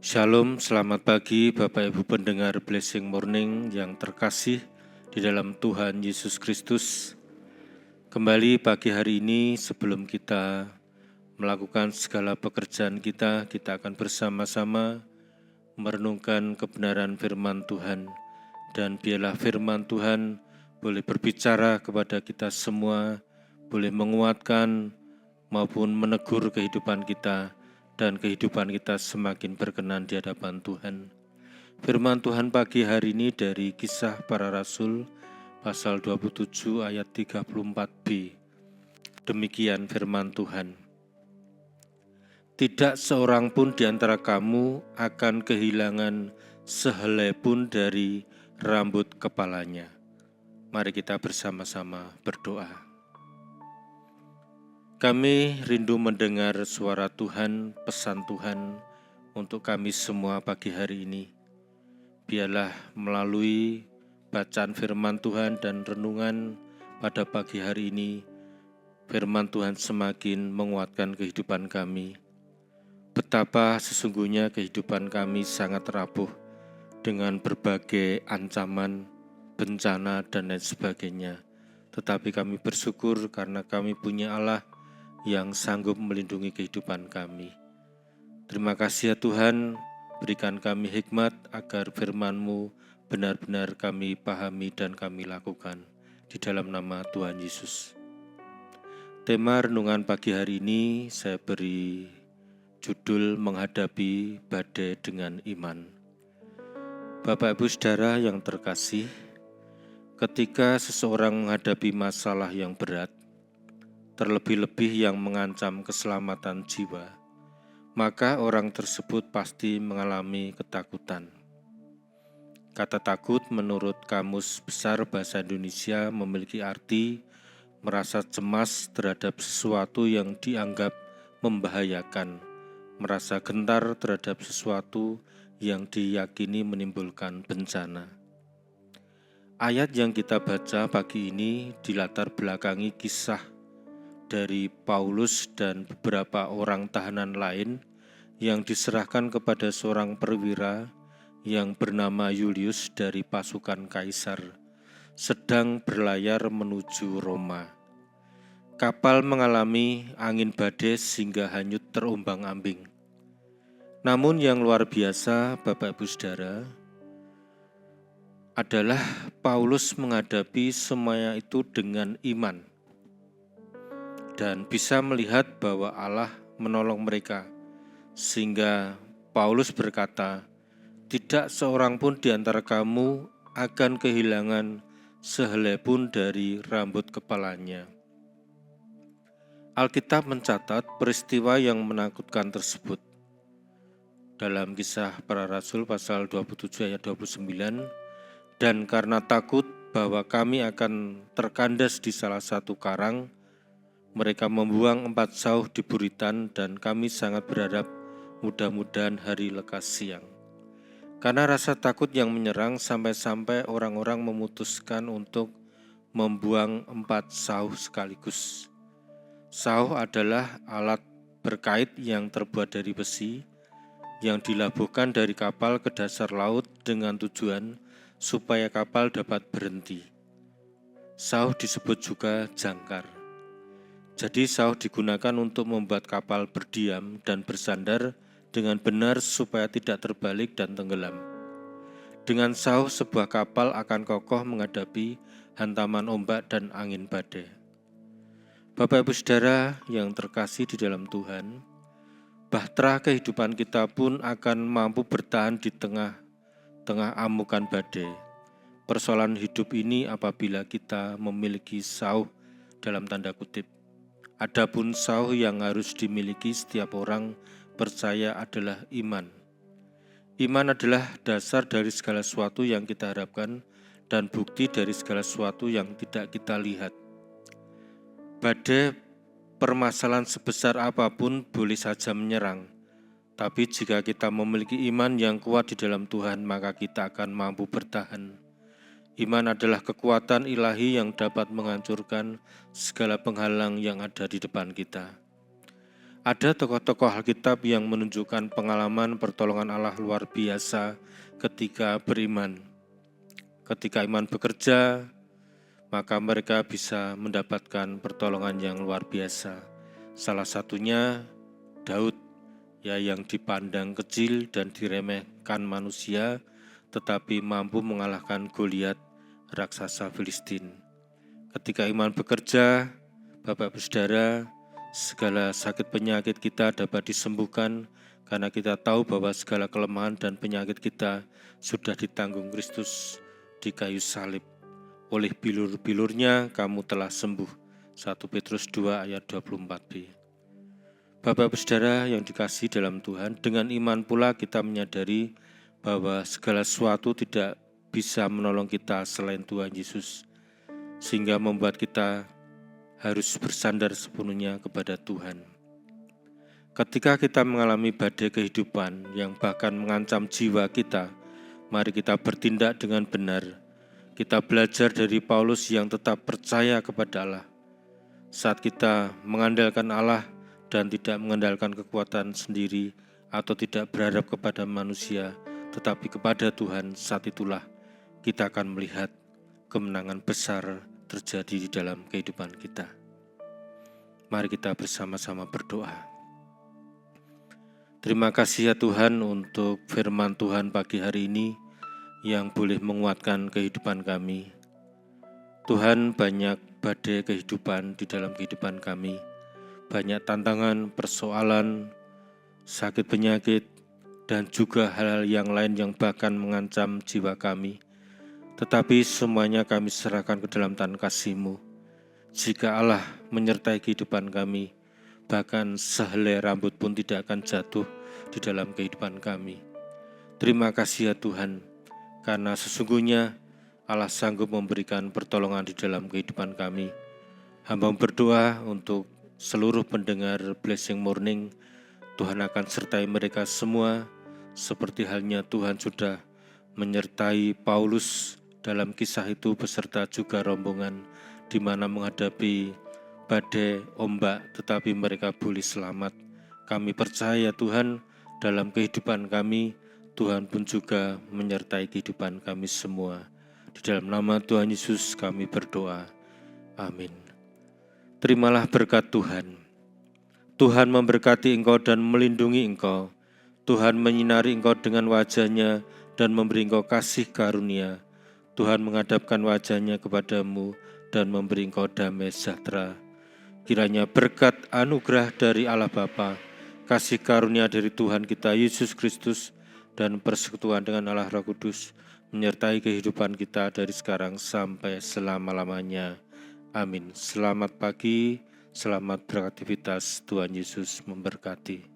Shalom, selamat pagi Bapak Ibu pendengar Blessing Morning yang terkasih di dalam Tuhan Yesus Kristus. Kembali pagi hari ini sebelum kita melakukan segala pekerjaan kita akan bersama-sama merenungkan kebenaran firman Tuhan. Dan biarlah firman Tuhan boleh berbicara kepada kita semua, boleh menguatkan maupun menegur kehidupan kita, dan kehidupan kita semakin berkenan di hadapan Tuhan. Firman Tuhan pagi hari ini dari Kisah Para Rasul, pasal 27 ayat 34b. Demikian firman Tuhan. Tidak seorang pun di antara kamu akan kehilangan sehelai pun dari rambut kepalanya. Mari kita bersama-sama berdoa. Kami rindu mendengar suara Tuhan, pesan Tuhan untuk kami semua pagi hari ini. Biarlah melalui bacaan firman Tuhan dan renungan pada pagi hari ini, firman Tuhan semakin menguatkan kehidupan kami. Betapa sesungguhnya kehidupan kami sangat rapuh dengan berbagai ancaman, bencana, dan lain sebagainya. Tetapi kami bersyukur karena kami punya Allah yang sanggup melindungi kehidupan kami. Terima kasih ya Tuhan, berikan kami hikmat agar firman-Mu benar-benar kami pahami dan kami lakukan. Di dalam nama Tuhan Yesus. Tema renungan pagi hari ini saya beri judul menghadapi badai dengan iman. Bapak Ibu Saudara yang terkasih, ketika seseorang menghadapi masalah yang berat, terlebih-lebih yang mengancam keselamatan jiwa, maka orang tersebut pasti mengalami ketakutan. Kata takut menurut Kamus Besar Bahasa Indonesia memiliki arti merasa cemas terhadap sesuatu yang dianggap membahayakan, merasa gentar terhadap sesuatu yang diyakini menimbulkan bencana. Ayat yang kita baca pagi ini dilatar belakangi kisah dari Paulus dan beberapa orang tahanan lain yang diserahkan kepada seorang perwira yang bernama Julius dari pasukan Kaisar, sedang berlayar menuju Roma. Kapal mengalami angin badai sehingga hanyut terombang-ambing. Namun yang luar biasa, Bapak Ibu Saudara, adalah Paulus menghadapi semuanya itu dengan iman dan bisa melihat bahwa Allah menolong mereka, sehingga Paulus berkata, tidak seorang pun di antara kamu akan kehilangan sehelai pun dari rambut kepalanya. Alkitab mencatat peristiwa yang menakutkan tersebut. Dalam Kisah Para Rasul pasal 27 ayat 29, dan karena takut bahwa kami akan terkandas di salah satu karang, mereka membuang 4 sauh di buritan dan kami sangat berharap mudah-mudahan hari lekas siang. Karena rasa takut yang menyerang sampai-sampai orang-orang memutuskan untuk membuang 4 sauh sekaligus. Sauh adalah alat berkait yang terbuat dari besi yang dilabuhkan dari kapal ke dasar laut dengan tujuan supaya kapal dapat berhenti. Sauh disebut juga jangkar. Jadi sauh digunakan untuk membuat kapal berdiam dan bersandar dengan benar supaya tidak terbalik dan tenggelam. Dengan sauh sebuah kapal akan kokoh menghadapi hantaman ombak dan angin badai. Bapak Ibu Saudara yang terkasih di dalam Tuhan, bahtera kehidupan kita pun akan mampu bertahan di tengah amukan badai. Persoalan hidup ini apabila kita memiliki sauh dalam tanda kutip. Adapun sauh yang harus dimiliki setiap orang percaya adalah iman. Iman adalah dasar dari segala sesuatu yang kita harapkan dan bukti dari segala sesuatu yang tidak kita lihat. Badai permasalahan sebesar apapun boleh saja menyerang, tapi jika kita memiliki iman yang kuat di dalam Tuhan, maka kita akan mampu bertahan. Iman adalah kekuatan ilahi yang dapat menghancurkan segala penghalang yang ada di depan kita. Ada tokoh-tokoh Alkitab yang menunjukkan pengalaman pertolongan Allah luar biasa ketika beriman. Ketika iman bekerja, maka mereka bisa mendapatkan pertolongan yang luar biasa. Salah satunya Daud, yang dipandang kecil dan diremehkan manusia, tetapi mampu mengalahkan Goliat, raksasa Filistin. Ketika iman bekerja, Bapak Saudara, segala sakit penyakit kita dapat disembuhkan karena kita tahu bahwa segala kelemahan dan penyakit kita sudah ditanggung Kristus di kayu salib. Oleh bilur-bilurnya kamu telah sembuh. 1 Petrus 2 ayat 24b. Bapak Saudara yang dikasihi dalam Tuhan, dengan iman pula kita menyadari bahwa segala sesuatu tidak bisa menolong kita selain Tuhan Yesus, sehingga membuat kita harus bersandar sepenuhnya kepada Tuhan. Ketika kita mengalami badai kehidupan yang bahkan mengancam jiwa kita, mari kita bertindak dengan benar. Kita belajar dari Paulus yang tetap percaya kepada Allah. Saat kita mengandalkan Allah dan tidak mengandalkan kekuatan sendiri atau tidak berharap kepada manusia, tetapi kepada Tuhan, saat itulah kita akan melihat kemenangan besar terjadi di dalam kehidupan kita. Mari kita bersama-sama berdoa. Terima kasih ya Tuhan untuk firman Tuhan pagi hari ini yang boleh menguatkan kehidupan kami. Tuhan, banyak badai kehidupan di dalam kehidupan kami. Banyak tantangan, persoalan, sakit penyakit, dan juga hal-hal yang lain yang bahkan mengancam jiwa kami. Tetapi semuanya kami serahkan ke dalam tangan kasih-Mu. Jika Allah menyertai kehidupan kami, bahkan sehelai rambut pun tidak akan jatuh di dalam kehidupan kami. Terima kasih ya Tuhan, karena sesungguhnya Allah sanggup memberikan pertolongan di dalam kehidupan kami. Hamba berdoa untuk seluruh pendengar Blessing Morning, Tuhan akan sertai mereka semua, seperti halnya Tuhan sudah menyertai Paulus dalam kisah itu beserta juga rombongan di mana menghadapi badai ombak, tetapi mereka boleh selamat. Kami percaya Tuhan, dalam kehidupan kami, Tuhan pun juga menyertai kehidupan kami semua. Di dalam nama Tuhan Yesus kami berdoa. Amin. Terimalah berkat Tuhan. Tuhan memberkati engkau dan melindungi engkau. Tuhan menyinari engkau dengan wajah-Nya dan memberi engkau kasih karunia. Tuhan menghadapkan wajah-Nya kepadamu dan memberi engkau damai sejahtera. Kiranya berkat anugerah dari Allah Bapa, kasih karunia dari Tuhan kita Yesus Kristus, dan persekutuan dengan Allah Roh Kudus menyertai kehidupan kita dari sekarang sampai selama-lamanya. Amin. Selamat pagi, selamat beraktivitas. Tuhan Yesus memberkati.